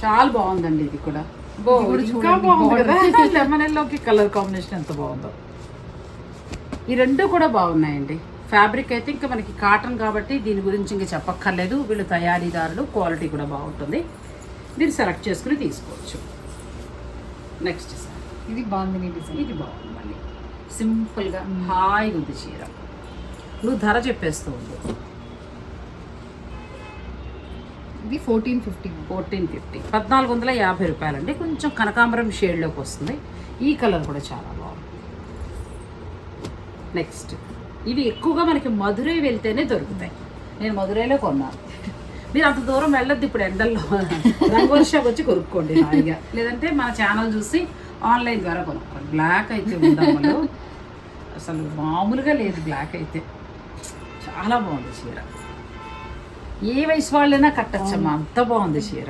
చాలా బాగుందండి ఇది కూడా, ఇంకా బాగుంది కదా. లెమన్ ఎల్లోకి కలర్ కాంబినేషన్ ఎంత బాగుందో. ఈ 2 కూడా బాగున్నాయండి. ఫ్యాబ్రిక్ అయితే ఇంకా మనకి కాటన్ కాబట్టి దీని గురించి ఇంకా చెప్పక్కర్లేదు. వీళ్ళు తయారీదారులు, క్వాలిటీ కూడా బాగుంటుంది, మీరు సెలెక్ట్ చేసుకుని తీసుకోవచ్చు. నెక్స్ట్ సార్ ఇది బాగుంది డిజైన్. ఇది బాగుంది, మళ్ళీ సింపుల్గా హాయిగా ఉంది చీర. నువ్వు ధర చెప్పేస్తూ ఉంది. ఇది 1450 1450 రూపాయలండి. కొంచెం కనకాంబరం షేడ్లోకి వస్తుంది. ఈ కలర్ కూడా చాలా బాగుంది. నెక్స్ట్ ఇవి ఎక్కువగా మనకి మధురై వెళ్తేనే దొరుకుతాయి. నేను మధురైలో కొన్నాను. మీరు అంత దూరం వెళ్ళొద్దు ఇప్పుడు ఎండల్లో, రంగోలి షాప్ వచ్చి కొనుక్కోండి హాయిగా. లేదంటే మన ఛానల్ చూసి ఆన్లైన్ ద్వారా కొనుక్కోండి. బ్లాక్ అయితే ఉందమ్మలు, అసలు మామూలుగా లేదు. బ్లాక్ అయితే చాలా బాగుంది చీర, ఏ వయసు వాళ్ళైనా కట్టచ్చమ్మా, అంత బాగుంది చీర.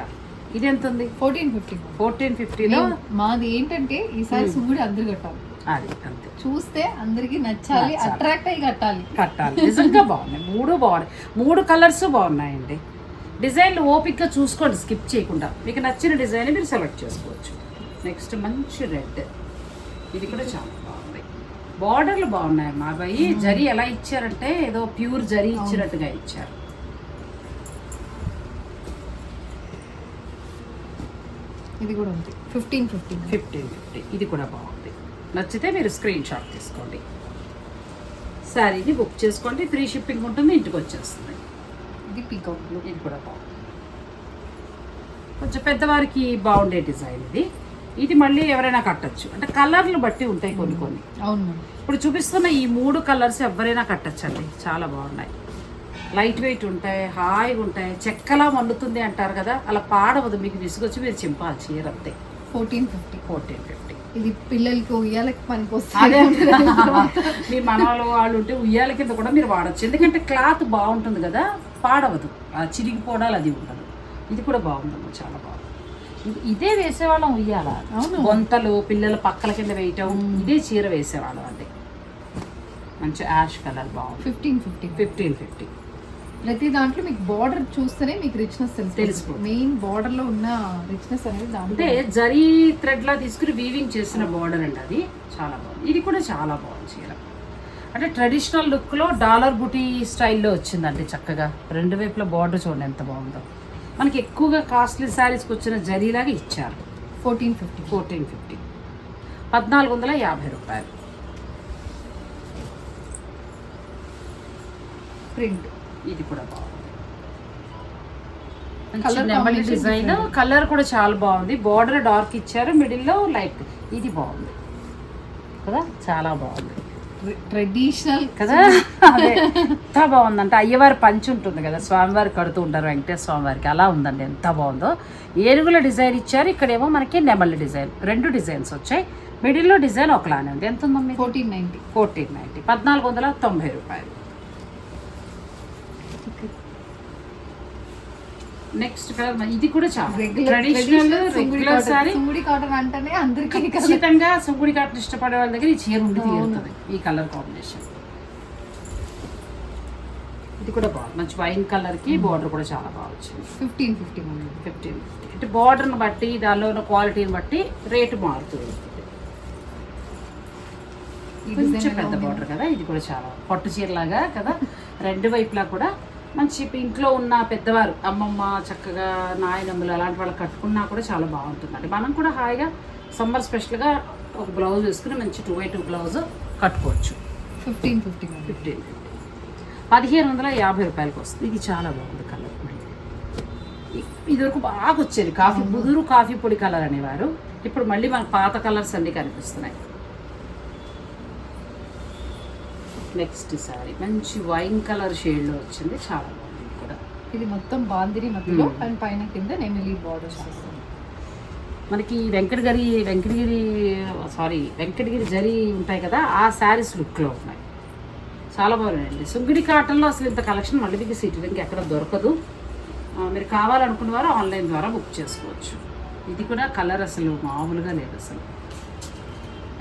ఇది ఎంత ఉంది? 1450. 1450లో మాది ఏంటంటే ఈసారి సుంగుడి అందరు కట్టాలి. అది అంతే. చూస్తే అందరికి నచ్చాలి, నచ్చాలి. అట్రాక్ట్ అయ్యి కట్టాలి. నిజంగా బాగున్నాయి, 3 బాగున్నాయి, 3 కలర్స్ బాగున్నాయండి. డిజైన్లు ఓపిక్గా చూసుకోండి, స్కిప్ చేయకుండా. మీకు నచ్చిన డిజైన్ మీరు సెలెక్ట్ చేసుకోవచ్చు. నెక్స్ట్ మంచి రెడ్, ఇది కూడా చాలా బాగుంది. బార్డర్లు బాగున్నాయి మా అబ్బాయి. జరీ ఎలా ఇచ్చారంటే ఏదో ప్యూర్ జరీ ఇచ్చినట్టుగా ఇచ్చారు. ఇది కూడా ఉంది 1550. ఇది కూడా బాగుంది. నచ్చితే మీరు స్క్రీన్ షాట్ తీసుకోండి, శారీని బుక్ చేసుకోండి. ఫ్రీ షిప్పింగ్ ఉంటుంది, ఇంటికి వచ్చేస్తుంది. ఇది పీకాక్ బ్లూ, ఇది కూడా బాగుంది. కొంచెం పెద్దవారికి బాగుండే డిజైన్ ఇది. ఇది మళ్ళీ ఎవరైనా కట్టచ్చు, అంటే కలర్లు బట్టి ఉంటాయి కొన్ని. అవును, ఇప్పుడు చూపిస్తున్న ఈ 3 కలర్స్ ఎవరైనా కట్టచ్చండి, చాలా బాగున్నాయి. లైట్ వెయిట్ ఉంటాయి, హాయిగా ఉంటాయి. చెక్కలా మండుతుంది అంటారు కదా, అలా పాడవదు. మీకు విసుగొచ్చి మీరు చింపాలి చీర అంతే. 1450. ఇది పిల్లలకి ఉయ్యాలకి పనికి అదే వస్తుంది. మీ మనవాళ్ళు వాళ్ళు ఉంటే ఉయ్యాల కింద కూడా మీరు వాడచ్చు, ఎందుకంటే క్లాత్ బాగుంటుంది కదా, పాడవదు, చిరిగిపోవడాలు అది ఉండదు. ఇది కూడా బాగుందమ్మా, చాలా బాగుంది. ఇదే వేసేవాళ్ళం ఉయ్యాల, బొంతలు పిల్లల పక్కల కింద వేయటం, ఇదే చీర వేసేవాళ్ళం అండి. మంచి యాష్ కలర్ బాగుంది. 1550. ప్రతి దాంట్లో మీకు బార్డర్ చూస్తేనే మీకు రిచ్నెస్ తెలిసిపోతుంది. మెయిన్ బార్డర్ లో ఉన్న రిచ్నెస్ అనేది అంటే జరీ థ్రెడ్ లా తీసుకుని వీవింగ్ చేసిన బార్డర్ అండి, అది చాలా బాగుంది. ఇది కూడా చాలా బాగుంది చీర. అంటే ట్రెడిషనల్ లుక్ లో డాలర్ బుటీ స్టైల్లో వచ్చిందండి చక్కగా. 2 వైపుల బార్డర్ చూడండి ఎంత బాగుందో. మనకి ఎక్కువగా కాస్ట్లీ శారీస్కి వచ్చిన జరీలాగా ఇచ్చారు. 1450. 1450 రూపాయలు. ప్రింట్ ఇది కూడా బాగుంది. నెమలి డిజైన్, కలర్ కూడా చాలా బాగుంది. బార్డర్ డార్క్ ఇచ్చారు, మిడిల్లో లైట్. ఇది బాగుంది కదా, చాలా బాగుంది. ట్రెడిషనల్ కదా, అదే ఎంత బాగుందంటే అయ్యవారి పంచి ఉంటుంది కదా, స్వామివారికి కడుతూ ఉంటారు వెంకటేశ్వర స్వామివారికి, అలా ఉందండి. ఎంత బాగుందో. ఏనుగుల డిజైన్ ఇచ్చారు, ఇక్కడేమో మనకి నెమలి డిజైన్. 2 డిజైన్స్ వచ్చాయి. మిడిల్లో డిజైన్ ఒకలానే ఉంది. ఎంత ఉందమ్మా? 1490. 1490 రూపాయలు. నెక్స్ట్ కలర్, ఇది కూడా చాలా traditional regular sorry. Sungudi cotton అంటేనే అందరికీ ఖచ్చితంగా సుంగుడి కాటన్ ఇష్టపడే వాళ్ళ దగ్గర ఈ చీర ఉండి తీరుతుంది. ఈ కలర్ కాంబినేషన్ ఇది కూడా బాగుంది. మంచి వైన్ కలర్ కి బార్డర్ కూడా చాలా బాగా వచ్చింది. 1550. అంటే బార్డర్ని బట్టి దానిలో ఉన్న క్వాలిటీని బట్టి రేటు మారుతుంది. కొంచెం పెద్ద బార్డర్ కదా, ఇది కూడా చాలా పట్టు చీరలాగా కదా, 2 వైపులా కూడా మంచి. ఇంట్లో ఉన్న పెద్దవారు, అమ్మమ్మ, చక్కగా నాయనమ్మలు అలాంటి వాళ్ళు కట్టుకున్నా కూడా చాలా బాగుంటుందండి. మనం కూడా హాయిగా సమ్మర్ స్పెషల్గా ఒక బ్లౌజ్ వేసుకుని మంచి 2x2 బ్లౌజ్ కట్టుకోవచ్చు. 1550. 1550 రూపాయలకి వస్తుంది. ఇది చాలా బాగుంది కలర్. ఇది వరకు బాగా వచ్చేది కాఫీ ముదురు కాఫీ పొడి కలర్ అనేవారు, ఇప్పుడు మళ్ళీ మన పాత కలర్స్ అన్నీ కనిపిస్తున్నాయి. నెక్స్ట్ సారీ మంచి వైన్ కలర్ షేడ్లో వచ్చింది, చాలా బాగుంది. ఇది కూడా ఇది మొత్తం బాందిని మధ్యలో అండ్ పైన కింద నెమిలి బార్డర్ వస్తుంది. మనకి వెంకటగిరి జరీ ఉంటాయి కదా, ఆ శారీస్ లుక్లో ఉన్నాయి, చాలా బాగున్నాయండి. సుంగిడి కాటన్లో అసలు ఇంత కలెక్షన్ మళ్ళీ మీకు సిటీకి ఎక్కడ దొరకదు. మీరు కావాలనుకున్న వారు ఆన్లైన్ ద్వారా బుక్ చేసుకోవచ్చు. ఇది కూడా కలర్ అసలు మామూలుగా లేదు అసలు.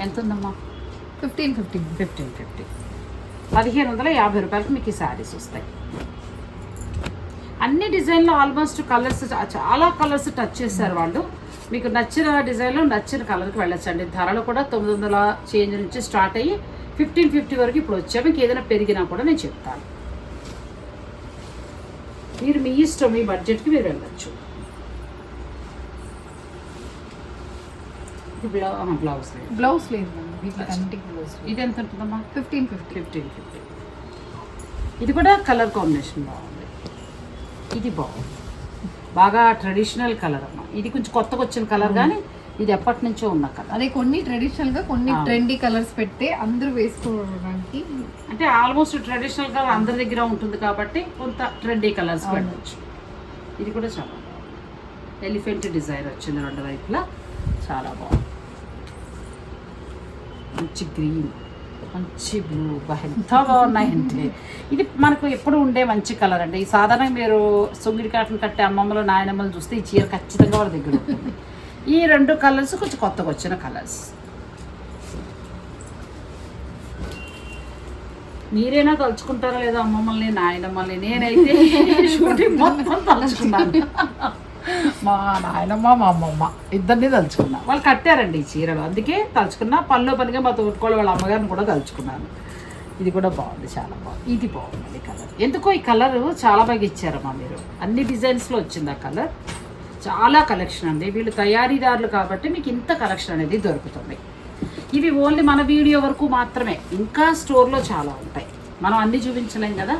ఎంత ఉందమ్మా? 1550. 1550 రూపాయలకి మీకు ఈ శారీస్ వస్తాయి. అన్ని డిజైన్లో ఆల్మోస్ట్ కలర్స్, చాలా కలర్స్ టచ్ చేస్తారు వాళ్ళు. మీకు నచ్చిన డిజైన్లో నచ్చిన కలర్కి వెళ్ళొచ్చండి. ధరలు కూడా 900 చేంజ్ నుంచి స్టార్ట్ అయ్యి 1550 వరకు ఇప్పుడు వచ్చా. మీకు ఏదైనా పెరిగినా కూడా నేను చెప్తాను. మీరు మీ ఇష్టం, మీ బడ్జెట్కి మీరు వెళ్ళచ్చు. ఇది బ్లౌజ్ లేదు. ఇది ఎంత ఉంటుందమ్మా? 1550. ఇది కూడా కలర్ కాంబినేషన్ బాగుంది. ఇది బాగుంది, బాగా ట్రెడిషనల్ కలర్ అమ్మా. ఇది కొంచెం కొత్తగా వచ్చిన కలర్, కానీ ఇది ఎప్పటి నుంచో ఉన్న కలర్. అదే కొన్ని ట్రెడిషనల్ గా, కొన్ని ట్రెండీ కలర్స్ పెడితే అందరూ వేసుకోవడానికి, అంటే ఆల్మోస్ట్ ట్రెడిషనల్ కలర్ అందరి దగ్గర ఉంటుంది కాబట్టి కొంత ట్రెండీ కలర్స్ పెట్టవచ్చు. ఇది కూడా చాలా బాగుంది. ఎలిఫెంట్ డిజైన్ వచ్చింది 2 వైపులా, చాలా బాగుంది. మంచి గ్రీన్, మంచి బ్లూ, ఎంత బాగున్నాయంటే. ఇది మనకు ఎప్పుడు ఉండే మంచి కలర్ అండి. ఈ సాధారణంగా మీరు సుంగిడి కాటన్ కట్టే అమ్మమ్మలు, నాయనమ్మలు చూస్తే ఈ చీర ఖచ్చితంగా వాళ్ళ దగ్గర ఉంటుంది. ఈ 2 కలర్స్ కొంచెం కొత్తగా వచ్చిన కలర్స్. మీరైనా తలుచుకుంటారా లేదా అమ్మమ్మల్ని నాయనమ్మల్ని, నేనైతే షూటింగ్ మొత్తం తలుచుకున్నాను. మా నాయనమ్మ మా అమ్మమ్మ ఇద్దరిని తలుచుకున్నా. వాళ్ళు కట్టారండి ఈ చీరలు, అందుకే తలుచుకున్నా. పనిలో పనిగా మా తోడుకోళ్ళు వాళ్ళ అమ్మగారిని కూడా తలుచుకున్నాను. ఇది కూడా బాగుంది, చాలా బాగుంది. ఇది బాగుంది కలర్. ఎందుకో ఈ కలర్ చాలా బాగా ఇచ్చారమ్మా మీరు. అన్ని డిజైన్స్లో వచ్చింది ఆ కలర్. చాలా కలెక్షన్ అండి. వీళ్ళు తయారీదారులు కాబట్టి మీకు ఇంత కలెక్షన్ అనేది దొరుకుతుంది. ఇవి ఓన్లీ మన వీడియో వరకు మాత్రమే, ఇంకా స్టోర్లో చాలా ఉంటాయి. మనం అన్నీ చూపించలేం కదా,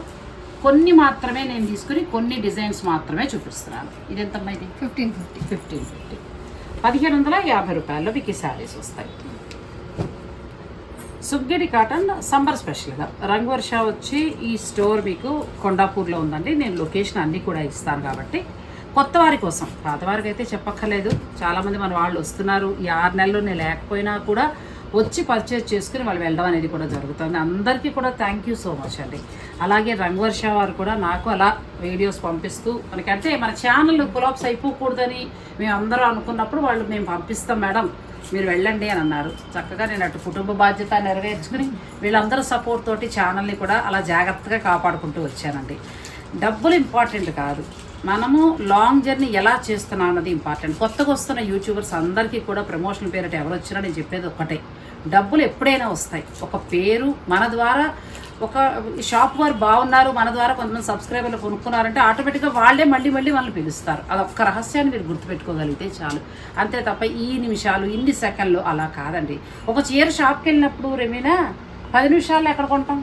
కొన్ని మాత్రమే నేను తీసుకుని కొన్ని డిజైన్స్ మాత్రమే చూపిస్తున్నాను. ఇది ఎంతమ్మా? ఇది 1550 1750 రూపాయల్లో మీకు ఈ శారీస్ వస్తాయి. సుగ్గడి కాటన్ సమ్మర్ స్పెషల్గా. రంగు వర్ష వచ్చి ఈ స్టోర్ మీకు కొండాపూర్లో ఉందండి. నేను లొకేషన్ అన్నీ కూడా ఇస్తాను కాబట్టి కొత్త వారి కోసం, పాతవారికి అయితే చెప్పక్కర్లేదు. చాలామంది మన వాళ్ళు వస్తున్నారు. ఈ 6 నెలలు నేను లేకపోయినా కూడా వచ్చి పర్చేజ్ చేసుకుని వాళ్ళు వెళ్ళడం అనేది కూడా జరుగుతుంది. అందరికీ కూడా థ్యాంక్ యూ సో మచ్ అండి. అలాగే రంగు వర్ష వారు కూడా నాకు అలా వీడియోస్ పంపిస్తూ, మనకంటే మన ఛానల్ కొలాప్స్ అయిపోకూడదని మేము అందరూ అనుకున్నప్పుడు వాళ్ళు మేము పంపిస్తాం మేడం మీరు వెళ్ళండి అని అన్నారు. చక్కగా నేను అటు కుటుంబ బాధ్యత నెరవేర్చుకుని వీళ్ళందరూ సపోర్ట్ తోటి ఛానల్ని కూడా అలా జాగ్రత్తగా కాపాడుకుంటూ వచ్చానండి. డబ్బులు ఇంపార్టెంట్ కాదు, మనము లాంగ్ జర్నీ ఎలా చేస్తున్నాం అన్నది ఇంపార్టెంట్. కొత్తగా వస్తున్న యూట్యూబర్స్ అందరికీ కూడా ప్రమోషన్ పేరిట ఎవరు వచ్చినా నేను చెప్పేది ఒక్కటే, డబ్బులు ఎప్పుడైనా వస్తాయి. ఒక పేరు మన ద్వారా, ఒక షాప్ వారు బాగున్నారు, మన ద్వారా కొంతమంది సబ్స్క్రైబర్లు కొనుక్కున్నారంటే ఆటోమేటిక్గా వాళ్ళే మళ్ళీ వాళ్ళని పిలుస్తారు. అదొక్క రహస్యాన్ని మీరు గుర్తుపెట్టుకోగలిగితే చాలు. అంతే తప్ప ఈ నిమిషాలు ఇన్ని సెకండ్లు అలా కాదండి. ఒక చీర షాప్కి వెళ్ళినప్పుడు రెమీనా 10 నిమిషాల్లో ఎక్కడ కొంటాం?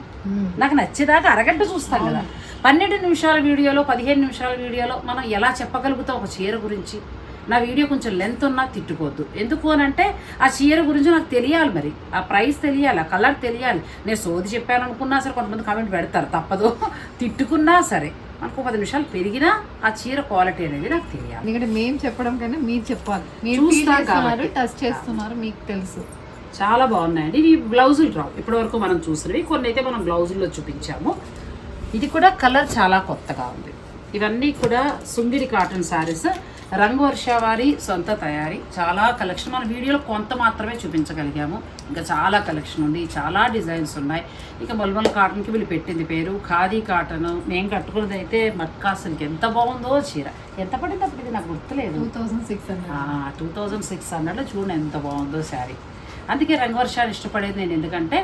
నాకు నచ్చేదాకా అరగంట చూస్తాం కదా. 12 నిమిషాల వీడియోలో 15 నిమిషాల వీడియోలో మనం ఎలా చెప్పగలుగుతాం ఒక చీర గురించి? నా వీడియో కొంచెం లెంత్ ఉన్నా తిట్టుకోవద్దు. ఎందుకు అని అంటే ఆ చీర గురించి నాకు తెలియాలి, మరి ఆ ప్రైస్ తెలియాలి, ఆ కలర్ తెలియాలి. నేను సోది చెప్పాను అనుకున్నా సరే కొంతమంది కామెంట్ పెడతారు, తప్పదు. తిట్టుకున్నా సరే మనకు 10 నిమిషాలు పెరిగినా ఆ చీర క్వాలిటీ అనేది నాకు తెలియాలి. ఎందుకంటే మేము చెప్పడం కన్నా మీరు చెప్పాలి. చూస్తారు, టచ్ చేస్తున్నారు, మీకు తెలుసు. చాలా బాగున్నాయండి. ఇవి బ్లౌజులు రావు ఇప్పటి వరకు మనం చూసినవి, కొన్ని అయితే మనం బ్లౌజుల్లో చూపించాము. ఇది కూడా కలర్ చాలా కొత్తగా ఉంది. ఇవన్నీ కూడా సుంగిడి కాటన్ శారీస్, రంగు వర్ష వారి సొంత తయారీ. చాలా కలెక్షన్ మన వీడియోలో కొంత మాత్రమే చూపించగలిగాము, ఇంకా చాలా కలెక్షన్ ఉంది, చాలా డిజైన్స్ ఉన్నాయి. ఇక మల్మల్ కాటన్కి వీళ్ళు పెట్టింది పేరు ఖాదీ కాటన్. నేను కట్టుకున్నది అయితే మట్కా సిల్క్. ఎంత బాగుందో చీర. ఎంత పడింది అప్పుడు? ఇది నాకు గుర్తులేదు. 2600 చూడండి ఎంత బాగుందో శారీ. అందుకే రంగు వర్షాలు ఇష్టపడేది నేను, ఎందుకంటే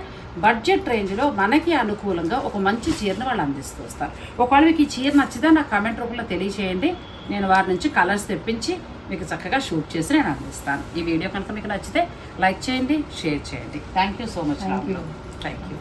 బడ్జెట్ రేంజ్లో మనకి అనుకూలంగా ఒక మంచి చీరను వాళ్ళు అందిస్తూ వస్తారు. ఒకవేళ మీకు ఈ చీర నచ్చితే నాకు కామెంట్ రూపంలో తెలియచేయండి. నేను వారి నుంచి కలర్స్ తెప్పించి మీకు చక్కగా షూట్ చేసి నేను అందిస్తాను. ఈ వీడియో కనుక మీకు నచ్చితే లైక్ చేయండి, షేర్ చేయండి. Thank you so much. Thank you.